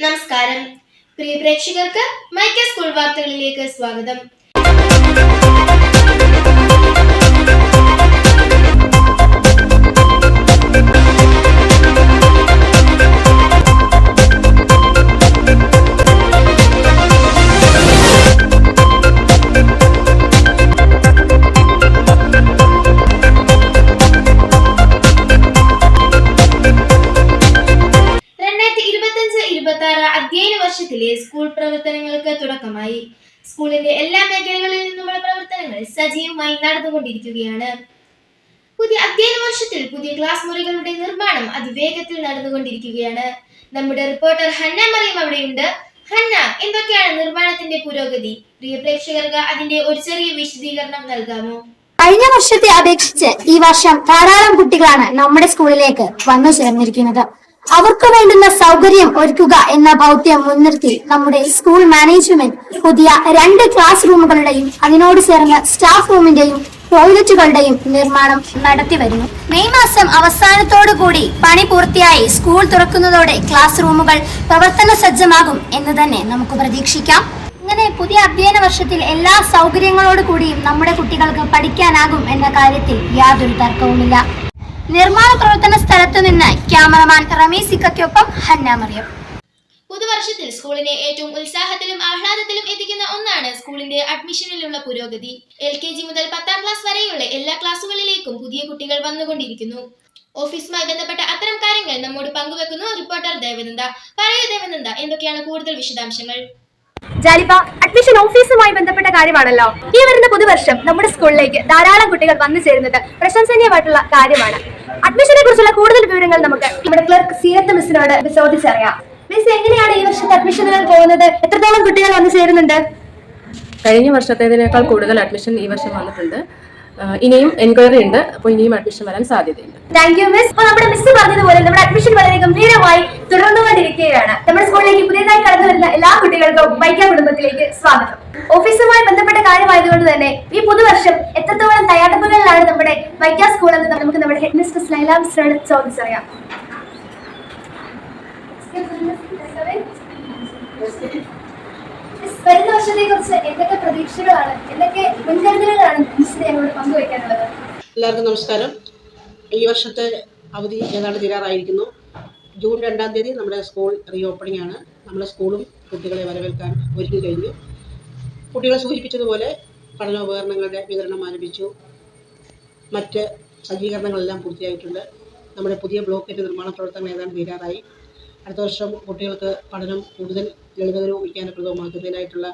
നമസ്കാരം. പ്രിയ പ്രേക്ഷകർക്ക് mica school വാർത്തകളിലേക്ക് സ്വാഗതം. അധ്യയന വർഷത്തിലെ സ്കൂൾ പ്രവർത്തനങ്ങൾക്ക് തുടക്കമായി. സ്കൂളിന്റെ എല്ലാ മേഖലകളിൽ നിന്നുമുള്ള പ്രവർത്തനങ്ങൾ സജീവമായി നടന്നുകൊണ്ടിരിക്കുകയാണ്. പുതിയ അധ്യയന വർഷത്തിൽ പുതിയ ക്ലാസ് മുറികളുടെ നിർമ്മാണം അതിവേഗത്തിൽ നടന്നുകൊണ്ടിരിക്കുകയാണ്. നമ്മുടെ റിപ്പോർട്ടർ ഹന്ന മറിയം അവിടെയുണ്ട്. ഹന്ന, എന്തൊക്കെയാണ് നിർമ്മാണത്തിന്റെ പുരോഗതി? പ്രിയ പ്രേക്ഷകർക്ക് അതിന്റെ ഒരു ചെറിയ വിശദീകരണം നൽകാമോ? കഴിഞ്ഞ വർഷത്തെ അപേക്ഷിച്ച് ഈ വർഷം ധാരാളം കുട്ടികളാണ് നമ്മുടെ സ്കൂളിലേക്ക് വന്നു ചേർന്നിരിക്കുന്നത്. അവർക്ക് വേണ്ടുന്ന സൗകര്യം ഒരുക്കുക എന്ന ദൗത്യം മുൻനിർത്തി നമ്മുടെ സ്കൂൾ മാനേജ്മെന്റ് പുതിയ 2 ക്ലാസ് റൂമുകളുടെയും അതിനോട് ചേർന്ന സ്റ്റാഫ് റൂമിന്റെയും ടോയ്ലറ്റുകളുടെയും നിർമ്മാണം നടത്തി വരുന്നു. മെയ് മാസം അവസാനത്തോടുകൂടി പണി പൂർത്തിയായി സ്കൂൾ തുറക്കുന്നതോടെ ക്ലാസ് റൂമുകൾ പ്രവർത്തന സജ്ജമാകും എന്ന് തന്നെ നമുക്ക് പ്രതീക്ഷിക്കാം. ഇങ്ങനെ പുതിയ അധ്യയന വർഷത്തിൽ എല്ലാ സൗകര്യങ്ങളോട് കൂടിയും നമ്മുടെ കുട്ടികൾക്ക് പഠിക്കാനാകും എന്ന കാര്യത്തിൽ യാതൊരു തർക്കവുമില്ല. നിർമ്മാണ പ്രവർത്തന സ്ഥലത്തു നിന്ന് ക്യാമറമാൻ റമീസ് ഇക്കയ്ക്കൊപ്പം ഹന്ന മറിയം. പുതുവർഷത്തിൽ സ്കൂളിനെ ഏറ്റവും ഉത്സാഹത്തിലും ആഹ്ലാദത്തിലും എത്തിക്കുന്ന ഒന്നാണ് സ്കൂളിന്റെ അഡ്മിഷനിലുള്ള പുരോഗതി. LKG മുതൽ 10ാം ക്ലാസ് വരെയുള്ള എല്ലാ ക്ലാസുകളിലേക്കും പുതിയ കുട്ടികൾ വന്നുകൊണ്ടിരിക്കുന്നു. ഓഫീസുമായി ബന്ധപ്പെട്ട അത്തരം കാര്യങ്ങൾ നമ്മോട് പങ്കുവെക്കുന്നു റിപ്പോർട്ടർ ദേവനന്ദ. പറയൂ ദേവനന്ദ, എന്തൊക്കെയാണ് കൂടുതൽ വിശദാംശങ്ങൾ? ജാലിബ, അഡ്മിഷൻ ഓഫീസുമായി ബന്ധപ്പെട്ട കാര്യമാണല്ലോ. ഈ വരുന്ന പുതുവർഷം നമ്മുടെ സ്കൂളിലേക്ക് ധാരാളം കുട്ടികൾ വന്നു ചേരുന്നത് പ്രശംസനീയമായിട്ടുള്ള കാര്യമാണ്. അഡ്മിഷനെ കുറിച്ചുള്ള കൂടുതൽ വിവരങ്ങൾ നമുക്ക് നമ്മുടെ ക്ലർക്ക് സീനത്ത് മിസ്സിനോട് ചോദിച്ചറിയാം. മിസ്, എങ്ങനെയാണ് ഈ വർഷത്തെ അഡ്മിഷനുകൾ പോകുന്നത്? എത്രത്തോളം കുട്ടികൾ വന്നു ചേരുന്നുണ്ട്? കഴിഞ്ഞ വർഷത്തേതിനേക്കാൾ കൂടുതൽ അഡ്മിഷൻ ഈ വർഷം വന്നിട്ടുണ്ട്. ഇനിയും എൻക്വയറി ഉണ്ട്, അപ്പോൾ ഇനിയും അഡ്മിഷൻ വരാൻ സാധ്യതയുണ്ട്. Thank you miss. അപ്പോൾ നമ്മുടെ മിസ് പറഞ്ഞതുപോലെ നമ്മുടെ അഡ്മിഷൻ വളരെ ഗംഭീരമായി തുടർന്നുകൊണ്ടിരിക്കുകയാണ്. നമ്മുടെ സ്കൂളിലേക്ക് പുതിയതായി കടന്നു വരുന്ന എല്ലാ കുട്ടികൾക്കും മൈക്ക കുടുംബത്തിലേക്ക് സ്വാഗതം. ഓഫീസുമായി ബന്ധപ്പെട്ട കാര്യമായതുകൊണ്ട് തന്നെ ഈ പുതുവർഷം എത്രത്തോളം തയ്യാറെടുപ്പുകളിലാണ് നമ്മുടെ മൈക്ക സ്കൂൾ എന്ന് നമുക്ക് നമ്മുടെ ഹെഡ് മിസ്ട്രസ് ലൈല മിസ്സിനോട് ചോദിച്ചറിയാം. വരുന്ന വർഷത്തെ കുറിച്ച് എന്തൊക്കെ പ്രതീക്ഷകളാണ്, എന്തൊക്കെ മുൻകരുതലുകളാണ് മിസ്സിനെ ഞങ്ങളോട് പങ്കുവയ്ക്കാനുള്ളത്? എല്ലാവർക്കും നമസ്കാരം. ഈ വർഷത്തെ അവധി ഏതാണ്ട് തീരാറായിരിക്കുന്നു. ജൂൺ 2-ാം തീയതി നമ്മുടെ സ്കൂൾ റീഓപ്പണിംഗ് ആണ്. നമ്മുടെ സ്കൂളും കുട്ടികളെ വരവേൽക്കാൻ ഒരുങ്ങി കഴിഞ്ഞു. കുട്ടികളെ സൂചിപ്പിച്ചതുപോലെ പഠനോപകരണങ്ങളുടെ വിതരണം ആരംഭിച്ചു. മറ്റ് സജ്ജീകരണങ്ങളെല്ലാം പൂർത്തിയായിട്ടുണ്ട്. നമ്മുടെ പുതിയ ബ്ലോക്കിൻ്റെ നിർമ്മാണ പ്രവർത്തനങ്ങൾ ഏതാണ്ട് തീരാറായി. അടുത്ത വർഷം കുട്ടികൾക്ക് പഠനം കൂടുതൽ ലളിതകരവും വിജ്ഞാനപ്രദവുമാക്കുന്നതിനായിട്ടുള്ള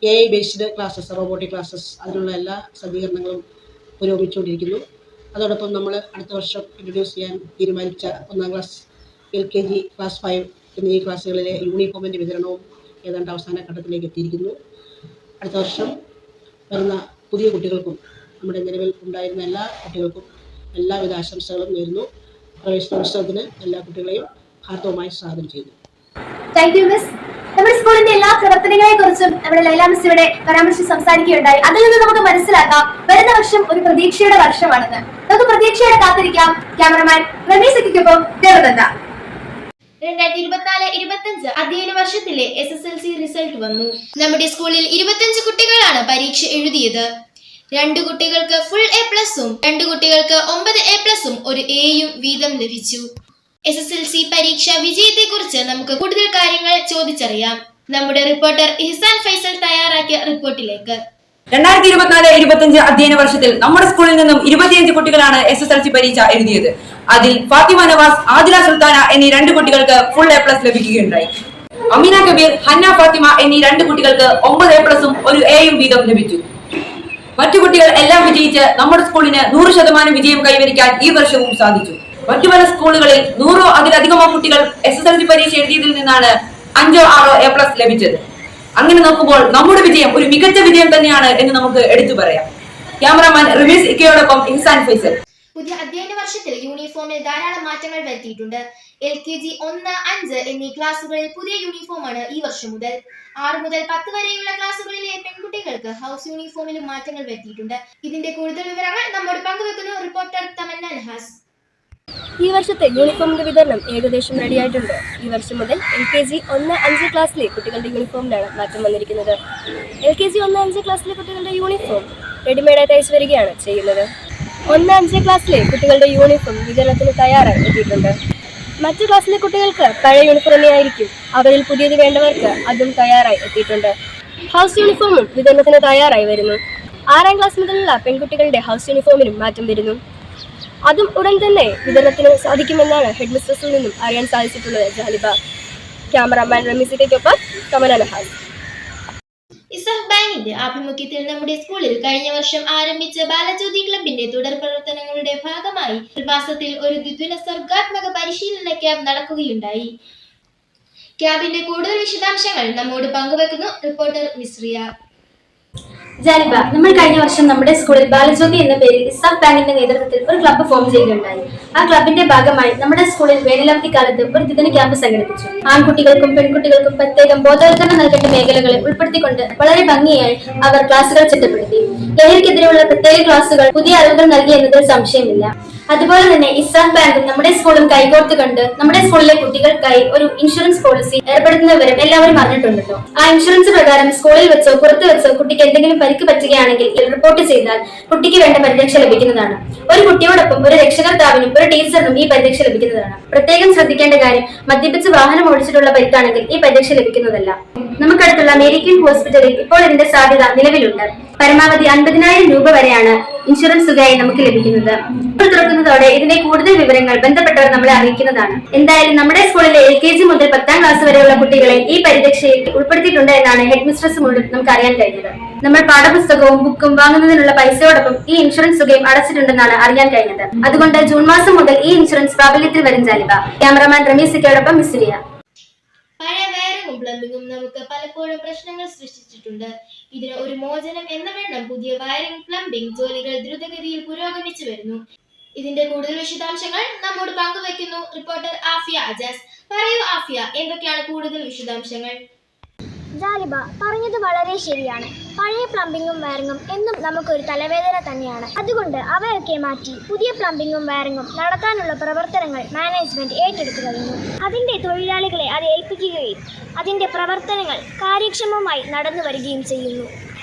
AI based classes, robotic classes, അതിനുള്ള എല്ലാ സജ്ജീകരണങ്ങളും പുരോഗമിച്ചുകൊണ്ടിരിക്കുന്നു. അതോടൊപ്പം നമ്മൾ അടുത്ത വർഷം ഇൻട്രൊഡ്യൂസ് ചെയ്യാൻ തീരുമാനിച്ച 1ാം ക്ലാസ്, LKG, ക്ലാസ് 5 എന്നീ ക്ലാസ്സുകളിലെ യൂണിഫോമിൻ്റെ വിതരണവും ഏതാണ്ട് അവസാന ഘട്ടത്തിലേക്ക് എത്തിയിരിക്കുന്നു. അടുത്ത വർഷം വരുന്ന പുതിയ കുട്ടികൾക്കും നമ്മുടെ നിലവിൽ ഉണ്ടായിരുന്ന എല്ലാ കുട്ടികൾക്കും എല്ലാവിധ ആശംസകളും നേരുന്നു. പ്രവേശനോത്സവത്തിന് എല്ലാ കുട്ടികളെയും ഹാർദവമായി സ്വാഗതം ചെയ്യുന്നു. Thank you miss. നമ്മുടെ സ്കൂളിന്റെ എല്ലാ പ്രവർത്തനങ്ങളെ കുറിച്ചും നമ്മുടെ ലൈല മിസ് ഇവിടെ പരാമർശിച്ച് സംസാരിക്കുകയുണ്ടായി. അതിൽ നിന്ന് നമുക്ക് മനസ്സിലാക്കാം വരുന്ന വർഷം ഒരു പ്രതീക്ഷയുടെ വർഷമാണെന്ന്. നമുക്ക് പ്രതീക്ഷയോടെ കാത്തിരിക്കാം. ക്യാമറമാൻ റമീസ് ഇക്കയ്ക്കൊപ്പം ദേവനന്ദ. 2024-25 അധ്യയന വർഷത്തിലെ SSLC റിസൾട്ട് വന്നു. നമ്മുടെ സ്കൂളിൽ 25 കുട്ടികളാണ് പരീക്ഷ എഴുതിയത്. 2 കുട്ടികൾക്ക് ഫുൾ A+ഉം 2 കുട്ടികൾക്ക് 9 A+ഉം 1 Aയും വീതം ലഭിച്ചു. SSLC പരീക്ഷ വിജയത്തെ കുറിച്ച് നമുക്ക് കൂടുതൽ കാര്യങ്ങൾ ചോദിച്ചറിയാം. നമ്മുടെ റിപ്പോർട്ടർ ഇഹ്സാൻ ഫൈസൽ തയ്യാറാക്കിയ റിപ്പോർട്ടിലേക്ക്. 2024-25 അധ്യയന വർഷത്തിൽ നമ്മുടെ സ്കൂളിൽ നിന്നും 25 കുട്ടികളാണ് SSLC പരീക്ഷ എഴുതിയത്. അതിൽ ഫാത്തിമ നവാസ്, ആദില സുൽത്താന എന്നീ 2 കുട്ടികൾക്ക് ഫുൾ A+ ലഭിക്കുകയുണ്ടായി. അമീന കബീർ, ഹന്ന ഫാത്തിമ എന്നീ 2 കുട്ടികൾക്ക് 9 A+ഉം 1 Aയും വീതം ലഭിച്ചു. മറ്റു കുട്ടികൾ എല്ലാം വിജയിച്ച് നമ്മുടെ സ്കൂളിന് 100% വിജയം കൈവരിക്കാൻ ഈ വർഷവും സാധിച്ചു. മറ്റു പല സ്കൂളുകളിൽ 100-ഓ അതിലധികമോ കുട്ടികൾ SSLC പരീക്ഷ എഴുതിയതിൽ നിന്നാണ് 5-ഓ 6-ഓ A+ ലഭിച്ചത്. അങ്ങനെ നോക്കുമ്പോൾ നമ്മുടെ വിജയം ഒരു മികച്ച വിജയം തന്നെയാണ് എന്ന് നമുക്ക് എടുത്തു പറയാം. ക്യാമറാമാൻ റമീസ് ഇക്കയോടൊപ്പം ഇഹ്സാൻ ഫൈസൽ. പുതിയ അധ്യയന വർഷത്തിൽ യൂണിഫോമിൽ ധാരാളം മാറ്റങ്ങൾ വരുത്തിയിട്ടുണ്ട്. LKG 1, 5 എന്നീ ക്ലാസുകളിൽ പുതിയ യൂണിഫോമാണ് ഈ വർഷം മുതൽ. 6 മുതൽ 10 വരെയുള്ള ക്ലാസുകളിലെ പെൺകുട്ടികൾക്ക് ഹൗസ് യൂണിഫോമിലും മാറ്റങ്ങൾ വരുത്തിയിട്ടുണ്ട്. ഇതിന്റെ കൂടുതൽ വിവരങ്ങൾ നമ്മോട് പങ്കുവെക്കുന്നു റിപ്പോർട്ടർ തമന്ന നഹാസ്. ഈ വർഷത്തെ യൂണിഫോമിന്റെ വിതരണം ഏകദേശം റെഡിയായിട്ടുണ്ട്. ഈ വർഷം മുതൽ LKG 1-5 ക്ലാസ്സിലെ കുട്ടികളുടെ യൂണിഫോമിലാണ് മാറ്റം വന്നിരിക്കുന്നത്. LKG 1-5 ക്ലാസ്സിലെ കുട്ടികളുടെ യൂണിഫോം റെഡിമെയ്ഡായി തയ്ച്ചു വരികയാണ് ചെയ്യുന്നത്. 1-5 ക്ലാസ്സിലെ കുട്ടികളുടെ യൂണിഫോം വിതരണത്തിന് തയ്യാറായി എത്തിയിട്ടുണ്ട്. മറ്റു ക്ലാസ്സിലെ കുട്ടികൾക്ക് പഴയ യൂണിഫോം തന്നെയായിരിക്കും. അവരിൽ പുതിയത് വേണ്ടവർക്ക് അതും തയ്യാറായി എത്തിയിട്ടുണ്ട്. ഹൗസ് യൂണിഫോമും വിതരണത്തിന് തയ്യാറായി വരുന്നു. 6ാം ക്ലാസ് മുതലുള്ള പെൺകുട്ടികളുടെ ഹൗസ് യൂണിഫോമിനും മാറ്റം വരുന്നു. അതും ഉടൻ തന്നെ വിതരണത്തിന് സാധിക്കുമെന്നാണ് ഹെഡ് മിസ്ട്രസിൽ നിന്നും അറിയാൻ സാധിച്ചിട്ടുള്ളത്. ജാലിബ. ക്യാമറാമാൻ റമീസിക്കൊപ്പം കമല നഹാസ്. ഇസഫ് ബാങ്കിന്റെ ആഭിമുഖ്യത്തിൽ നമ്മുടെ സ്കൂളിൽ കഴിഞ്ഞ വർഷം ആരംഭിച്ച ബാലജ്യോതി ക്ലബിന്റെ തുടർ പ്രവർത്തനങ്ങളുടെ ഭാഗമായി മാസത്തിൽ ഒരു ദ്വിദിന സർഗാത്മക പരിശീലന ക്യാമ്പ് നടക്കുകയുണ്ടായി. ക്യാമ്പിന്റെ കൂടുതൽ വിശദാംശങ്ങൾ നമ്മോട് പങ്കുവെക്കുന്നു റിപ്പോർട്ടർ മിസ്രിയ. ജാലിബ, നമ്മൾ കഴിഞ്ഞ വർഷം നമ്മുടെ സ്കൂളിൽ ബാലജ്യോതി എന്ന പേരിൽ ഇസാഫ് ബാങ്കിന്റെ നേതൃത്വത്തിൽ ഒരു ക്ലബ്ബ് ഫോം ചെയ്യുകയുണ്ടായി. ആ ക്ലബിന്റെ ഭാഗമായി നമ്മുടെ സ്കൂളിൽ വേനലവധി കാലത്ത് ഒരു ദ്വിദിന ക്യാമ്പ് സംഘടിപ്പിച്ചു. ആൺകുട്ടികൾക്കും പെൺകുട്ടികൾക്കും പ്രത്യേകം ബോധവൽക്കരണം നൽകേണ്ട മേഖലകളെ ഉൾപ്പെടുത്തിക്കൊണ്ട് വളരെ ഭംഗിയായി അവർ ക്ലാസുകൾ ചിട്ടപ്പെടുത്തി. ലഹരിക്കെതിരെയുള്ള പ്രത്യേക ക്ലാസുകൾ പുതിയ അറിവുകൾ നൽകി എന്നതിൽ സംശയമില്ല. അതുപോലെ തന്നെ ഇസാഫ് ബാങ്കും നമ്മുടെ സ്കൂളും കൈകോർത്തുകൊണ്ട് നമ്മുടെ സ്കൂളിലെ കുട്ടികൾക്കായി ഒരു ഇൻഷുറൻസ് പോളിസി ഏർപ്പെടുത്തുന്ന വിവരം എല്ലാവരും അറിഞ്ഞിട്ടുണ്ടല്ലോ. ആ ഇൻഷുറൻസ് പ്രകാരം സ്കൂളിൽ വെച്ചോ പുറത്തു വെച്ചോ കുട്ടിക്ക് എന്തെങ്കിലും പരിക്ക് പറ്റുകയാണെങ്കിൽ റിപ്പോർട്ട് ചെയ്താൽ കുട്ടിക്ക് വേണ്ട പരിരക്ഷ ലഭിക്കുന്നതാണ്. ഒരു കുട്ടിയോടൊപ്പം ഒരു രക്ഷകർത്താവിനും ഒരു ടീച്ചറിനും ഈ പരിരക്ഷ ലഭിക്കുന്നതാണ്. പ്രത്യേകം ശ്രദ്ധിക്കേണ്ട കാര്യം, മദ്യപിച്ച് വാഹനം ഓടിച്ചിട്ടുള്ള പരിക്കാണെങ്കിൽ ഈ പരിരക്ഷ ലഭിക്കുന്നതല്ല. നമുക്കടുത്തുള്ള അമേരിക്കൻ ഹോസ്പിറ്റലിൽ ഇപ്പോൾ ഇതിന്റെ സാധ്യത നിലവിലുണ്ട്. പരമാവധി 50,000 രൂപ വരെയാണ് ഇൻഷുറൻസ് തുകയായി നമുക്ക് ലഭിക്കുന്നത്. സ്കൂൾ തുറക്കുന്നതോടെ ഇതിന്റെ കൂടുതൽ വിവരങ്ങൾ ബന്ധപ്പെട്ടവർ നമ്മളെ അറിയിക്കുന്നതാണ്. എന്തായാലും നമ്മുടെ സ്കൂളിലെ LKG മുതൽ 10ാം ക്ലാസ് വരെയുള്ള കുട്ടികളെ ഈ പരിരക്ഷയിൽ ഉൾപ്പെടുത്തിയിട്ടുണ്ട് എന്നാണ് ഹെഡ് മിസ്ട്രസ് മൂലം നമുക്ക് അറിയാൻ കഴിഞ്ഞത്. നമ്മൾ പാഠപുസ്തകവും ബുക്കും വാങ്ങുന്നതിനുള്ള പൈസയോടൊപ്പം ഈ ഇൻഷുറൻസ് തുകയും അടച്ചിട്ടുണ്ടെന്നാണ് അറിയാൻ കഴിഞ്ഞത്. അതുകൊണ്ട് ജൂൺ മാസം മുതൽ ഈ ഇൻഷുറൻസ് പ്രാബല്യത്തിൽ വരും. ജാലിബ. ക്യാമറമാൻ റമീസിക്കോടൊപ്പം മിസ്രിയ. പഴയ വയറിങ്ങും പ്ലംബിങ്ങും നമുക്ക് പലപ്പോഴും പ്രശ്നങ്ങൾ സൃഷ്ടിച്ചിട്ടുണ്ട്. ഇതിന് ഒരു മോചനം എന്ന വേണം പുതിയ വയറിംഗ് പ്ലംബിംഗ് ജോലികൾ ദ്രുതഗതിയിൽ പുരോഗമിച്ചു വരുന്നു. ഇതിന്റെ കൂടുതൽ വിശദാംശങ്ങൾ നമ്മോട് പങ്കുവെക്കുന്നു റിപ്പോർട്ടർ ആഫിയ അജാസ്. പറയൂ ആഫിയ, എന്തൊക്കെയാണ് കൂടുതൽ വിശദാംശങ്ങൾ? ജാലിബ പറഞ്ഞത് വളരെ ശരിയാണ്. പഴയ പ്ലംബിങ്ങും വയറിങ്ങും എന്നും നമുക്കൊരു തലവേദന തന്നെയാണ്. അതുകൊണ്ട് അവയൊക്കെ മാറ്റി പുതിയ പ്ലംബിങ്ങും വയറിങ്ങും നടത്താനുള്ള പ്രവർത്തനങ്ങൾ മാനേജ്മെന്റ് ഏറ്റെടുത്തു കഴിഞ്ഞു. അതിന്റെ തൊഴിലാളികളെ അത് ഏൽപ്പിക്കുകയും അതിന്റെ പ്രവർത്തനങ്ങൾ കാര്യക്ഷമമായി നടന്നു വരികയും ചെയ്യുന്നു.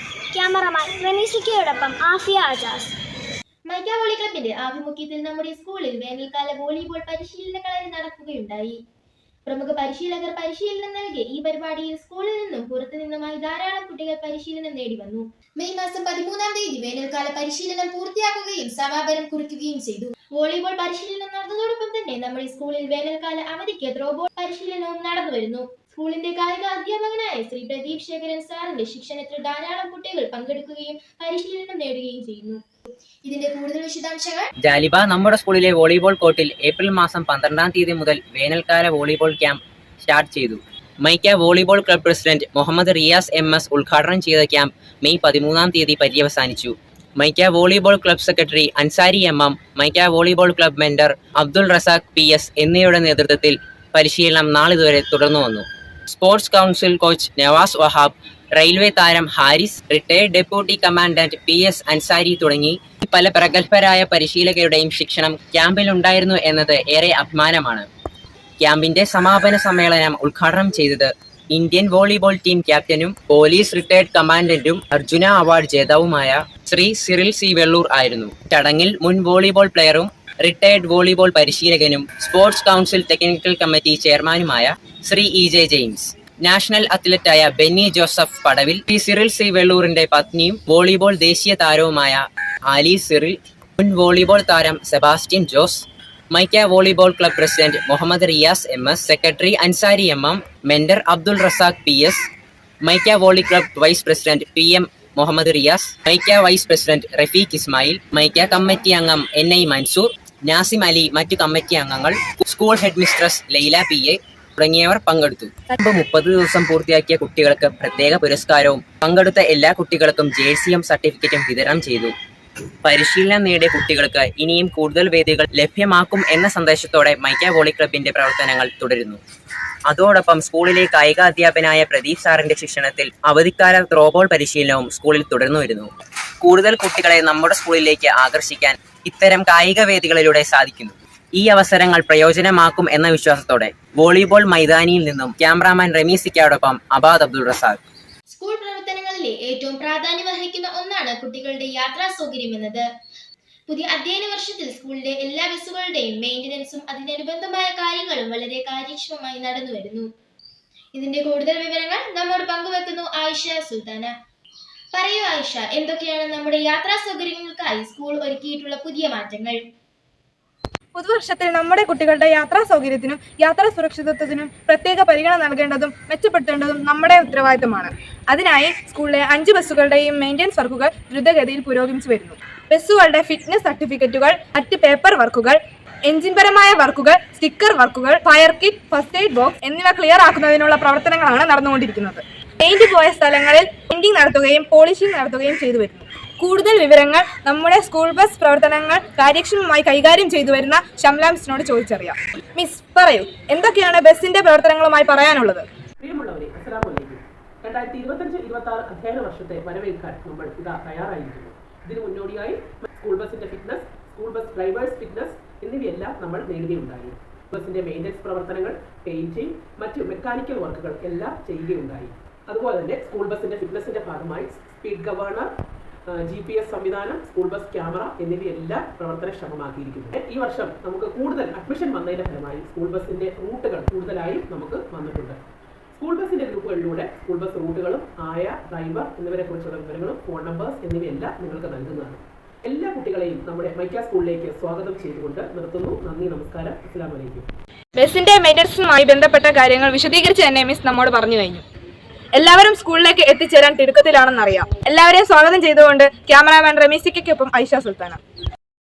Cameraman റമീസിക്കയോടൊപ്പം Afiya Ajaz. Mica volley ക്ലബിന്റെ ആഭിമുഖ്യത്തിൽ നമ്മുടെ സ്കൂളിൽ വേനൽക്കാല വോളിബോൾ പരിശീലന കളരി നടക്കുകയുണ്ടായി. പ്രമുഖ പരിശീലകർ പരിശീലനം നൽകിയ ഈ പരിപാടിയിൽ സ്കൂളിൽ നിന്നും പുറത്തു നിന്നുമായി ധാരാളം കുട്ടികൾ പരിശീലനം നേടി വന്നു. മെയ് മാസം 13-ാം തീയതി വേനൽക്കാല പരിശീലനം പൂർത്തിയാക്കുകയും സമാപനം കുറിക്കുകയും ചെയ്തു. വോളിബോൾ പരിശീലനം നടന്നതോടൊപ്പം തന്നെ നമ്മുടെ സ്കൂളിൽ വേനൽക്കാല അവധിക്ക് ത്രോബോൾ പരിശീലനവും നടന്നു വരുന്നു. സ്കൂളിന്റെ കായിക അധ്യാപകനായ ശ്രീ പ്രദീപ് ശേഖരൻ സാറിന്റെ ശിക്ഷണത്തിൽ ധാരാളം കുട്ടികൾ പങ്കെടുക്കുകയും പരിശീലനം നേടുകയും ചെയ്യുന്നു. ഇതിന്റെ കൂടുതൽ വിശദാംശങ്ങൾ. ജാലിബ, നമ്മുടെ സ്കൂളിലെ വോളിബോൾ കോർട്ടിൽ ഏപ്രിൽ മാസം 12-ാം തീയതി മുതൽ വേനൽക്കാല വോളിബോൾ ക്യാമ്പ് സ്റ്റാർട്ട് ചെയ്തു. Maika volleyball club president Muhammad Riyas MS ഉദ്ഘാടനം ചെയ്ത ക്യാമ്പ് മെയ് 13-ാം തീയതി പര്യവസാനിച്ചു. Maika volleyball club secretary Ansari MM, Maika volleyball club mentor Abdul Razak PS എന്നിവരുടെ നേതൃത്വത്തിൽ പരിശീലനം നാളിതുവരെ തുടർന്നു വന്നു. Sports council coach Navas Wahab, railway താരം Haris, retired deputy commandant PS Ansari തുടങ്ങി പല പ്രഗത്ഭരായ പരിശീലകരുടെയും ശിക്ഷണം ക്യാമ്പിലുണ്ടായിരുന്നു എന്നത് ഏറെ അഭിമാനമാണ്. ക്യാമ്പിന്റെ സമാപന സമ്മേളനം ഉദ്ഘാടനം ചെയ്തത് ഇന്ത്യൻ വോളിബോൾ ടീം ക്യാപ്റ്റനും പോലീസ് റിട്ടയർഡ് കമാൻഡന്റും അർജുന അവാർഡ് ജേതാവുമായ ശ്രീ സിറിൽ C. വെള്ളൂർ ആയിരുന്നു. ചടങ്ങിൽ മുൻ വോളിബോൾ പ്ലെയറും റിട്ടയർഡ് വോളിബോൾ പരിശീലകനും സ്പോർട്സ് കൗൺസിൽ ടെക്നിക്കൽ കമ്മിറ്റി ചെയർമാനുമായ ശ്രീ EJ ജെയിംസ്, നാഷണൽ അത്ലറ്റായ ബെന്നി ജോസഫ് പടവിൽ, ശ്രീ സിറിൽ C. വെള്ളൂറിന്റെ പത്നിയും വോളിബോൾ ദേശീയ താരവുമായ ആലി സിറിൽ, മുൻ വോളിബോൾ താരം Sebastian Jose, Maika volleyball club president Muhammad Riyas MS, secretary Ansari MM, mentor Abdul Razak PS, Maika volley club vice president PM Muhammad Riyas, മൈക്ക വൈസ് പ്രസിഡന്റ് റഫീഖ് ഇസ്മായിൽ, മൈക്ക കമ്മിറ്റി അംഗം NI മൻസൂർ, നാസിം അലി, മറ്റു കമ്മിറ്റി അംഗങ്ങൾ, school head mistress Laila PA തുടങ്ങിയവർ പങ്കെടുത്തു. 30 ദിവസം പൂർത്തിയാക്കിയ കുട്ടികൾക്ക് പ്രത്യേക പുരസ്കാരവും പങ്കെടുത്ത എല്ലാ കുട്ടികൾക്കും ജേഴ്സിയും സർട്ടിഫിക്കറ്റും വിതരണം ചെയ്തു. പരിശീലനം നേടിയ കുട്ടികൾക്ക് ഇനിയും കൂടുതൽ വേദികൾ ലഭ്യമാക്കും എന്ന സന്ദേശത്തോടെ മൈക്ക വോളി ക്ലബിന്റെ പ്രവർത്തനങ്ങൾ തുടരുന്നു. അതോടൊപ്പം സ്കൂളിലെ കായിക അധ്യാപകനായ പ്രദീപ് സാറിന്റെ ശിക്ഷണത്തിൽ അവധിക്കാല ത്രോബോൾ പരിശീലനവും സ്കൂളിൽ തുടർന്നു വരുന്നു. കൂടുതൽ കുട്ടികളെ നമ്മുടെ സ്കൂളിലേക്ക് ആകർഷിക്കാൻ ഇത്തരം കായിക വേദികളിലൂടെ സാധിക്കുന്നു. ഈ അവസരങ്ങൾ പ്രയോജനമാക്കും എന്ന വിശ്വാസത്തോടെ വോളിബോൾ മൈതാനിയിൽ നിന്നും ക്യാമറാമാൻ റമീസിക്കയോടൊപ്പം അബാദ് അബ്ദുൾ റസാഖ്. സ്കൂൾ പ്രവർത്തനങ്ങളിലെ ഏറ്റവും പ്രാധാന്യം വഹിക്കുന്ന ഒന്നാണ് കുട്ടികളുടെ യാത്രാ സൗകര്യം എന്നത്. പുതിയ അധ്യയന വർഷത്തിൽ സ്കൂളിലെ എല്ലാ ബസ്സുകളുടെയും മെയിന്റനൻസും അതിനനുബന്ധമായ കാര്യങ്ങളും വളരെ കാര്യക്ഷമമായി നടന്നു വരുന്നു. ഇതിന്റെ കൂടുതൽ വിവരങ്ങൾ നമ്മോട് പങ്കുവെക്കുന്നു ആയിഷ സുൽത്താന. പറയൂ ആയിഷ, എന്തൊക്കെയാണ് നമ്മുടെ യാത്രാ സൗകര്യങ്ങൾക്കായി സ്കൂൾ ഒരുക്കിയിട്ടുള്ള പുതിയ മാറ്റങ്ങൾ? പുതുവർഷത്തിൽ നമ്മുടെ കുട്ടികളുടെ യാത്രാ സൗകര്യത്തിനും യാത്രാ സുരക്ഷിതത്വത്തിനും പ്രത്യേക പരിഗണന നൽകേണ്ടതും മെച്ചപ്പെടുത്തേണ്ടതും നമ്മുടെ ഉത്തരവാദിത്തമാണ്. അതിനായി സ്കൂളിലെ 5 ബസ്സുകളുടെയും മെയിൻ്റെനൻസ് വർക്കുകൾ ദ്രുതഗതിയിൽ പുരോഗമിച്ചു വരുന്നു. ബസ്സുകളുടെ ഫിറ്റ്നസ് സർട്ടിഫിക്കറ്റുകൾ, മറ്റ് പേപ്പർ വർക്കുകൾ, എഞ്ചിൻപരമായ വർക്കുകൾ, സ്റ്റിക്കർ വർക്കുകൾ, fire kit, first aid box എന്നിവ ക്ലിയർ ആക്കുന്നതിനുള്ള പ്രവർത്തനങ്ങളാണ് നടന്നുകൊണ്ടിരിക്കുന്നത്. പെയിന്റ് പോയ സ്ഥലങ്ങളിൽ പെയിന്റിംഗ് നടത്തുകയും പോളിഷിംഗ് നടത്തുകയും ചെയ്തു വരുന്നു. കൂടുതൽ വിവരങ്ങൾ നമ്മുടെ സ്കൂൾ ബസ് പ്രവർത്തനങ്ങൾ കാര്യക്ഷമമായി കൈകാര്യം ചെയ്തു വരുന്ന ഷംല മിസ്സിനോട് ചോദിച്ചറിയാം. മിസ്, പറയൂ, എന്തൊക്കെയാണ് ബസിന്റെ പ്രവർത്തനങ്ങളുമായി പറയാനുള്ളത്? പ്രിയമുള്ളവരെ, അസ്സലാമു അലൈക്കും. 2025-26 അധ്യയന വർഷത്തെ വരവേൽക്കാൻ നമ്മൾ ഇതാ തയ്യാറായിരിക്കുന്നു. ഇതിനു മുന്നോടിയായി സ്കൂൾ ബസിന്റെ fitness, school bus drivers fitness എന്നിവയെല്ലാം നമ്മൾ നേടുകയുണ്ടായി. ബസിന്റെ മെയിൻ്റനൻസ് പ്രവർത്തനങ്ങൾ, പെയിന്റിംഗ്, മറ്റ് മെക്കാനിക്കൽ വർക്കുകൾ എല്ലാം ചെയ്യുകയുണ്ടായി. അതുപോലെ തന്നെ സ്കൂൾ ബസിന്റെ ഫിറ്റ്നസിന്റെ ഭാഗമായി സ്പീഡ് ഗവേണർ, GPS സംവിധാനം, സ്കൂൾ ബസ് ക്യാമറ എന്നിവയെല്ലാം പ്രവർത്തനക്ഷമമാക്കിയിരിക്കുന്നു. ഈ വർഷം നമുക്ക് കൂടുതൽ അഡ്മിഷൻ വന്നതിന്റെ ഫലമായി സ്കൂൾ ബസിന്റെ റൂട്ടുകൾ കൂടുതലായും നമുക്ക് വന്നിട്ടുണ്ട്. സ്കൂൾ ബസിന്റെ ഗ്രൂപ്പുകളിലൂടെ സ്കൂൾ ബസ് റൂട്ടുകളും ഡ്രൈവർ എന്നിവരെ കുറിച്ചുള്ള വിവരങ്ങളും ഫോൺ നമ്പേഴ്സ് എന്നിവയെല്ലാം നിങ്ങൾക്ക് നൽകുന്നതാണ്. എല്ലാ കുട്ടികളെയും നമ്മുടെ മൈക്ക സ്കൂളിലേക്ക് സ്വാഗതം ചെയ്തുകൊണ്ട് നിർത്തുന്നു. നന്ദി, നമസ്കാരം, അസ്സലാമു അലൈക്കും. ബസിന്റെ മെയിൻ്റനൻസുമായി ബന്ധപ്പെട്ട കാര്യങ്ങൾ വിശദീകരിച്ച് തന്നെ മിസ് നമ്മോട് പറഞ്ഞു കഴിഞ്ഞു. എല്ലാവരും സ്കൂളിലേക്ക് എത്തിച്ചേരാൻ തിടുക്കത്തിലാണെന്നറിയാം. എല്ലാവരെയും സ്വാഗതം ചെയ്തുകൊണ്ട് ക്യാമറാമാൻ റമീസിക്കൊപ്പം ഐഷ സുൽത്താന.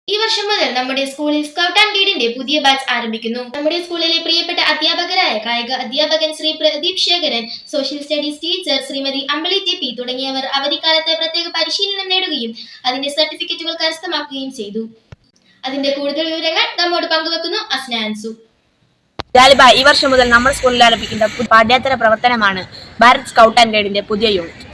ഈ വർഷം മുതൽ നമ്മുടെ സ്കൂളിൽ സ്കൗട്ട് ആൻഡ് ഗൈഡിന്റെ പുതിയ ബാച്ച് ആരംഭിക്കുന്നു. നമ്മുടെ സ്കൂളിലെ പ്രിയപ്പെട്ട അധ്യാപകരായ കായിക അധ്യാപകൻ Shri Pradeep Sekharan, social studies teacher Shrimati Ambili TP തുടങ്ങിയവർ അവധിക്കാലത്ത് പ്രത്യേക പരിശീലനം നേടുകയും അതിന്റെ സർട്ടിഫിക്കറ്റുകൾ കരസ്ഥമാക്കുകയും ചെയ്തു. അതിന്റെ കൂടുതൽ വിവരങ്ങൾ നമ്മോട് പങ്കുവെക്കുന്നു അസ്ന അൻസു. ജാലിബ, ഈ വർഷം മുതൽ നമ്മുടെ സ്കൂളിൽ ആരംഭിക്കുന്ന പാഠ്യേതര പ്രവർത്തനമാണ് ഭാരത് സ്കൗട്ട് ആൻഡ് ഗൈഡിന്റെ പുതിയ യൂണിറ്റ്.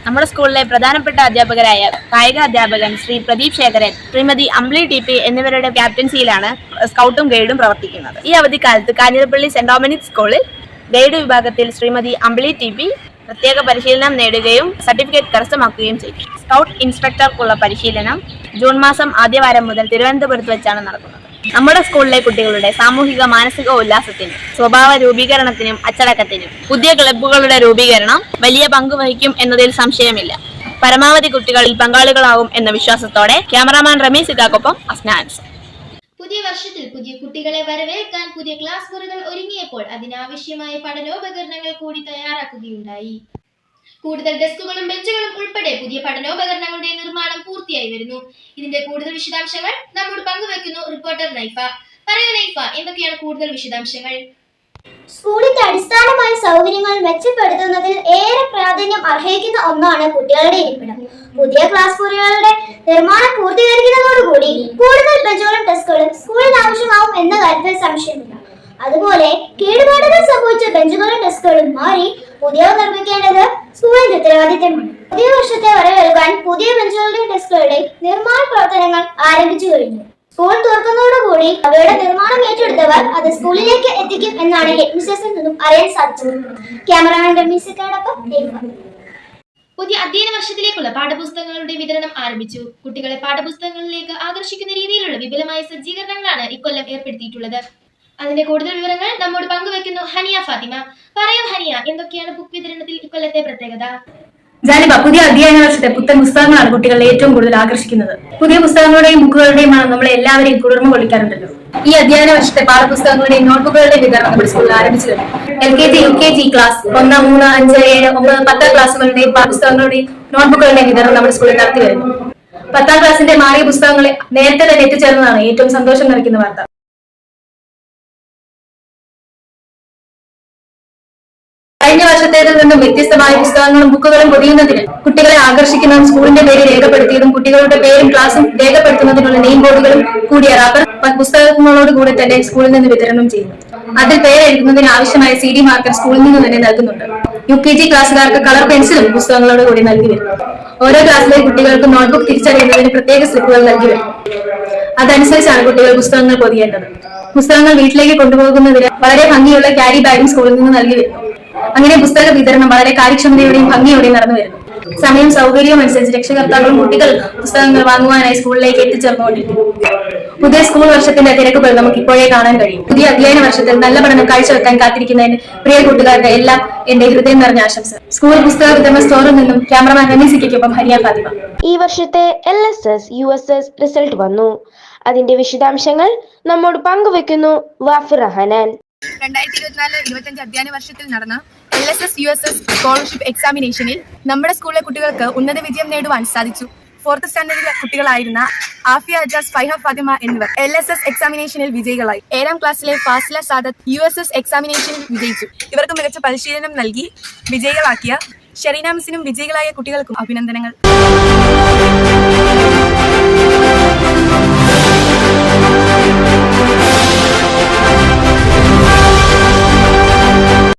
നമ്മുടെ സ്കൂളിലെ പ്രധാനപ്പെട്ട അധ്യാപകരായ കായിക അധ്യാപകൻ ശ്രീ പ്രദീപ് ശേഖരൻ, ശ്രീമതി അമ്പിളി ടി.പി എന്നിവരുടെ ക്യാപ്റ്റൻസിയിലാണ് സ്കൗട്ടും ഗൈഡും പ്രവർത്തിക്കുന്നത്. ഈ അവധിക്കാലത്ത് കാഞ്ഞിരപ്പള്ളി സെന്റ് ഡൊമിനിക് സ്കൂളിൽ ഗൈഡ് വിഭാഗത്തിൽ ശ്രീമതി അമ്പിളി ടി.പി പ്രത്യേക പരിശീലനം നേടുകയും സർട്ടിഫിക്കറ്റ് കരസ്ഥമാക്കുകയും ചെയ്തു. സ്കൗട്ട് ഇൻസ്ട്രക്ടർക്കുള്ള പരിശീലനം ജൂൺ മാസം ആദ്യവാരം മുതൽ തിരുവനന്തപുരത്ത് വെച്ചാണ് നടക്കുന്നത്. നമ്മുടെ സ്കൂളിലെ കുട്ടികളുടെ സാമൂഹിക മാനസിക ഉല്ലാസത്തിനും സ്വഭാവ രൂപീകരണത്തിനും അച്ചടക്കത്തിനും പുതിയ ക്ലബ്ബുകളുടെ രൂപീകരണം വലിയ പങ്ക് വഹിക്കും എന്നതിൽ സംശയമില്ല. പരമാവധി കുട്ടികളിൽ പങ്കാളികളാവും എന്ന വിശ്വാസത്തോടെ ക്യാമറാമാൻ റമീസിക്കൊപ്പം അസ്നാൻസ്. പുതിയ വർഷത്തിൽ പുതിയ കുട്ടികളെ വരവേൽക്കാൻ പുതിയ ക്ലാസ് മുറികൾ ഒരുങ്ങിയപ്പോൾ അതിനാവശ്യമായ പഠനോപകരണങ്ങൾ കൂടി തയ്യാറാക്കുകയുണ്ടായി. കൂടുതൽ ഡെസ്കുകളും ബെഞ്ചുകളും ഉൾപ്പെടെ പുതിയ പഠനോപകരണങ്ങളുടെ നിർമ്മാണം പൂർത്തിയായി വരുന്നു. ഇതിന്റെ കൂടുതൽ വിശദാംശങ്ങൾ നമ്മോട് പങ്കുവെക്കുന്നു റിപ്പോർട്ടർ നൈഫ. പറയൂ നൈഫ, എന്തൊക്കെയാണ് കൂടുതൽ വിശദാംശങ്ങൾ? സ്കൂളിന്റെ അടിസ്ഥാനമായ സൗകര്യങ്ങൾ മെച്ചപ്പെടുത്തുന്നതിൽ ഏറെ പ്രാധാന്യം അർഹിക്കുന്ന ഒന്നാണ് കുട്ടികളുടെ ഇരിപ്പിടം. പുതിയ ക്ലാസ് മുറികളുടെ നിർമ്മാണം പൂർത്തീകരിക്കുന്നതോടുകൂടി കൂടുതൽ ബെഞ്ചുകളും ഡെസ്കുകളും സ്കൂളിന് ആവശ്യമാവും എന്ന കാര്യത്തിൽ സംശയമില്ല. അതുപോലെ കേടുപാടുകൾ സംഭവിച്ച ബെഞ്ചുകളും ഡെസ്കുകളും മാറി പുതിയവ നിർമ്മിക്കേണ്ടത് സ്കൂളിന്റെ ഉത്തരവാദിത്തമാണ്. പുതിയ വർഷത്തെ വരവേൽക്കാൻ പുതിയ ബെഞ്ചുകളുടെയും ഡെസ്കുകളുടെയും നിർമ്മാണ പ്രവർത്തനങ്ങൾ ആരംഭിച്ചു കഴിഞ്ഞു. സ്കൂൾ തുറക്കുന്നതോടുകൂടി അവയുടെ നിർമ്മാണം ഏറ്റെടുത്തവർ അത് സ്കൂളിലേക്ക് എത്തിക്കും എന്നാണ് ഹെഡ് മിസ്റ്റേഴ്സിൽ നിന്നും അറിയാൻ സാധിച്ചത്. ക്യാമറാമാൻ റമീസിക്കോടൊപ്പം പുതിയ അധ്യയന വർഷത്തിലേക്കുള്ള പാഠപുസ്തകങ്ങളുടെ വിതരണം ആരംഭിച്ചു. കുട്ടികളെ പാഠപുസ്തകങ്ങളിലേക്ക് ആകർഷിക്കുന്ന രീതിയിലുള്ള വിപുലമായ സജ്ജീകരണങ്ങളാണ് ഇക്കൊല്ലം ഏർപ്പെടുത്തിയിട്ടുള്ളത്. അതിന്റെ കൂടുതൽ വിവരങ്ങൾ നമ്മോട് പങ്കുവെക്കുന്നു ഹനിയ ഫാത്തിമ. പറയൂ ഹനിയ, എന്തൊക്കെയാണ് ബുക്ക് വിതരണത്തിൽ ഇക്കൊല്ലത്തെ പ്രത്യേകത? ജാലിബ, പുതിയ അധ്യയന വർഷത്തെ പുത്തൻ പുസ്തകങ്ങളാണ് കുട്ടികളെ ഏറ്റവും കൂടുതൽ ആകർഷിക്കുന്നത്. പുതിയ പുസ്തകങ്ങളുടെയും ബുക്കുകളുടെയുമാണ് നമ്മളെ എല്ലാവരെയും കുളിർമ കൊള്ളിക്കാറുണ്ടല്ലോ. ഈ അധ്യയന വർഷത്തെ പാഠപുസ്തകങ്ങളുടെയും നോട്ട്ബുക്കുകളുടെയും വിതരണം നമ്മുടെ സ്കൂളിൽ ആരംഭിച്ചു കഴിഞ്ഞു. LKG, UKG ക്ലാസ് 1, 3, 5, 7, 9, 10 ക്ലാസ്സുകളുടെയും പാഠപുസ്തകങ്ങളുടെയും നോട്ട്ബുക്കുകളുടെയും വിതരണം നമ്മുടെ സ്കൂളിൽ നടത്തി വരുന്നു. 10ാം ക്ലാസിന്റെ മാറിയ പുസ്തകങ്ങളെ നേരത്തെ തന്നെ എത്തിച്ചേർന്നതാണ് ഏറ്റവും സന്തോഷം നിറയ്ക്കുന്ന വാർത്ത. കഴിഞ്ഞ വർഷത്തേതിൽ നിന്നും വ്യത്യസ്തമായ പുസ്തകങ്ങളും ബുക്കുകളും പൊതിയുന്നതിന് കുട്ടികളെ ആകർഷിക്കുന്നതും സ്കൂളിന്റെ പേര് രേഖപ്പെടുത്തിയതും കുട്ടികളുടെ പേരും ക്ലാസും രേഖപ്പെടുത്തുന്നതിനുള്ള നെയിം ബോർഡുകളും കൂടിയ റബ്ബർ പുസ്തകങ്ങളോടുകൂടി തന്നെ സ്കൂളിൽ നിന്ന് വിതരണം ചെയ്യുന്നു. അതിൽ പേരെഴുതുന്നതിന് ആവശ്യമായ CD മാർക്കർ സ്കൂളിൽ നിന്ന് തന്നെ നൽകുന്നുണ്ട്. UKG ക്ലാസ്സുകാർക്ക് കളർ പെൻസിലും പുസ്തകങ്ങളോട് കൂടി നൽകി വരുന്നു. ഓരോ ക്ലാസ്സിലെ കുട്ടികൾക്ക് നോട്ട്ബുക്ക് തിരിച്ചറിയുന്നതിന് പ്രത്യേക സ്ലിപ്പുകൾ നൽകി വരുന്നു. അതനുസരിച്ചാണ് കുട്ടികൾ പുസ്തകങ്ങൾ പൊതിയേണ്ടത്. പുസ്തകങ്ങൾ വീട്ടിലേക്ക് കൊണ്ടുപോകുന്നതിന് വളരെ ഭംഗിയുള്ള ക്യാരി ബാഗും സ്കൂളിൽ നിന്ന് നൽകി വരുന്നു. അങ്ങനെ പുസ്തക വിതരണം വളരെ കാര്യക്ഷമതയോടെയും ഭംഗിയോടെയും നടന്നു വരുന്നു. സമയം സൗകര്യവും അനുസരിച്ച് രക്ഷകർത്താക്കളും കുട്ടികൾ പുസ്തകങ്ങൾ വാങ്ങുവാനായി സ്കൂളിലേക്ക് എത്തിച്ചേർന്നുകൊണ്ടിരിക്കുന്നു. പുതിയ സ്കൂൾ വർഷത്തിന്റെ തിരക്കുകൾ നമുക്ക് ഇപ്പോഴേ കാണാൻ കഴിയും. പുതിയ അധ്യയന വർഷത്തിൽ നല്ല പഠനം കാഴ്ചവെക്കാൻ കാത്തിരിക്കുന്നതിന് പ്രിയ കൂട്ടുകാർക്ക് എല്ലാം എന്റെ ഹൃദയം നിറഞ്ഞ ആശംസ. സ്കൂൾ പുസ്തക വിതരണ സ്റ്റോറിൽ നിന്നും ക്യാമറമാൻ റമീസിക്കൊപ്പം ഹരിയ ഫാത്തിമ. ഈ വർഷത്തെ LSS USS റിസൾട്ട് വന്നു. അതിന്റെ വിശദാംശങ്ങൾ നമ്മോട് പങ്കുവെക്കുന്നു വാഫിർ ഹനാൻ. 2024-25 അധ്യയന വർഷത്തിൽ നടന്ന LSS USS സ്കോളർഷിപ്പ് എക്സാമിനേഷനിൽ നമ്മുടെ സ്കൂളിലെ കുട്ടികൾക്ക് ഉന്നത വിജയം നേടുവാൻ സാധിച്ചു. 4th സ്റ്റാൻഡേർഡിലെ കുട്ടികളായിരുന്ന ആഫിയ അജാസ്, ഫൈഹ ഫാത്തിമ എന്നിവർ LSS എക്സാമിനേഷനിൽ വിജയികളായി. 7ാം ക്ലാസ്സിലെ ഫാസില സാദത്ത് USS എക്സാമിനേഷനിൽ വിജയിച്ചു. ഇവർക്ക് മികച്ച പരിശീലനം നൽകി വിജയികളാക്കിയ ഷെറീന മിസിനും വിജയികളായ കുട്ടികൾക്കും അഭിനന്ദനങ്ങൾ.